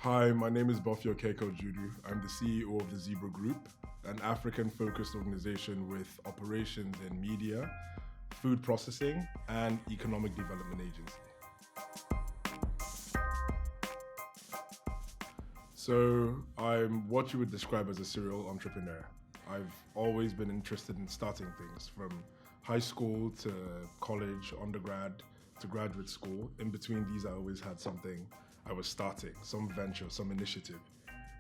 Hi, my name is Buffy Okeke Ojiudu. I'm the CEO of the Zerba Group, an African-focused organization with operations in media, food processing, and economic development agency. So I'm what you would describe as a serial entrepreneur. I've always been interested in starting things from high school to college, undergrad to graduate school. In between these, I always had something I was starting, some venture, some initiative.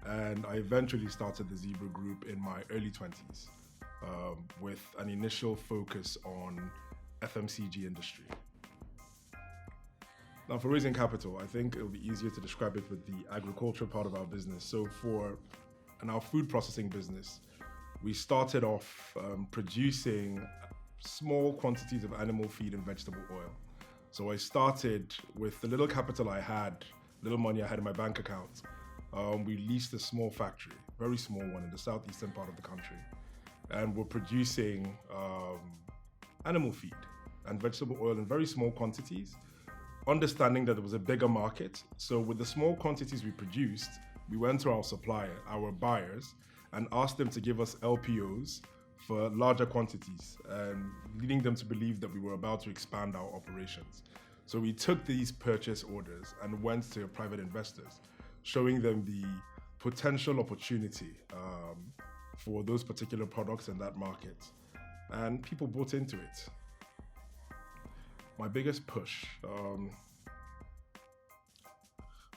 And I eventually started the Zerba Group in my early 20s with an initial focus on FMCG industry. Now, for raising capital, I think it'll be easier to describe it with the agriculture part of our business. So in our food processing business, we started off producing small quantities of animal feed and vegetable oil. So I started with the little capital I had, little money I had in my bank account. We leased a small factory, very small one in the southeastern part of the country. And we're producing animal feed and vegetable oil in very small quantities, understanding that there was a bigger market. So with the small quantities we produced, we went to our supplier, our buyers, and asked them to give us LPOs for larger quantities, and leading them to believe that we were about to expand our operations. So we took these purchase orders and went to private investors, showing them the potential opportunity for those particular products in that market. And people bought into it. My biggest push.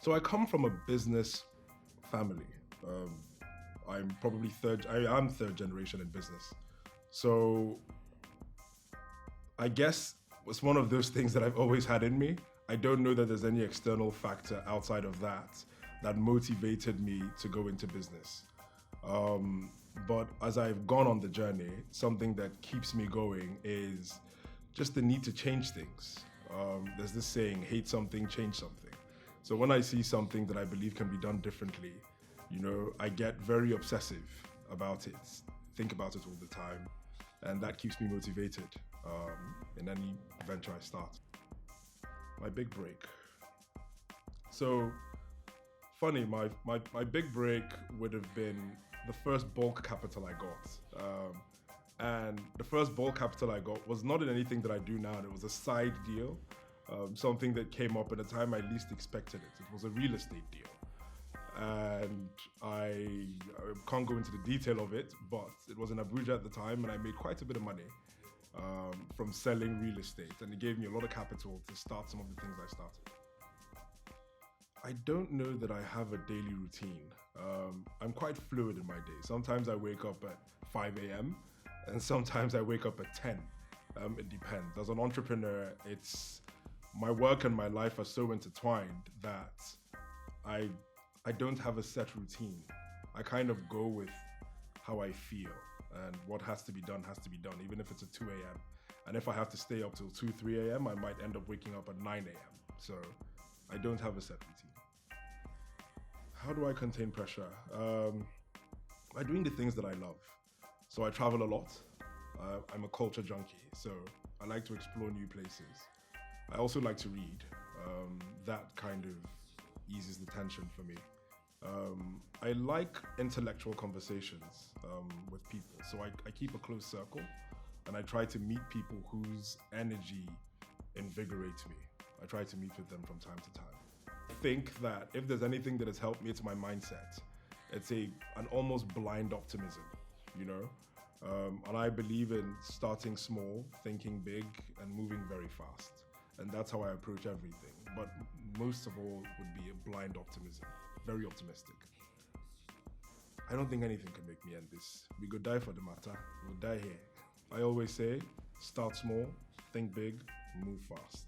So I come from a business family. I am third generation in business. So I guess it's one of those things that I've always had in me. I don't know that there's any external factor outside of that motivated me to go into business. But as I've gone on the journey, something that keeps me going is just the need to change things. There's this saying, hate something, change something. So when I see something that I believe can be done differently, I get very obsessive about it, think about it all the time, and that keeps me motivated in any venture I start. My big break. So funny, my big break would have been the first bulk capital I got. And the first bulk capital I got was not in anything that I do now. It was a side deal, something that came up at a time I least expected it. It was a real estate deal. And I can't go into the detail of it, but it was in Abuja at the time, and I made quite a bit of money from selling real estate. And it gave me a lot of capital to start some of the things I started. I don't know that I have a daily routine. I'm quite fluid in my day. Sometimes I wake up at 5 a.m. and sometimes I wake up at 10. It depends. As an entrepreneur, my work and my life are so intertwined that I don't have a set routine. I kind of go with how I feel, and what has to be done, even if it's at 2 a.m. And if I have to stay up till 2, 3 a.m., I might end up waking up at 9 a.m. So I don't have a set routine. How do I contain pressure? By doing the things that I love. So I travel a lot. I'm a culture junkie, so I like to explore new places. I also like to read. That kind of eases the tension for me. I like intellectual conversations with people. So I keep a close circle, and I try to meet people whose energy invigorates me. I try to meet with them from time to time. I think that if there's anything that has helped me to my mindset, it's an almost blind optimism, and I believe in starting small, thinking big, and moving very fast. And that's how I approach everything. But most of all would be a blind optimism, very optimistic. I don't think anything can make me end this. We go die for the matter, we'll die here. I always say, start small, think big, move fast.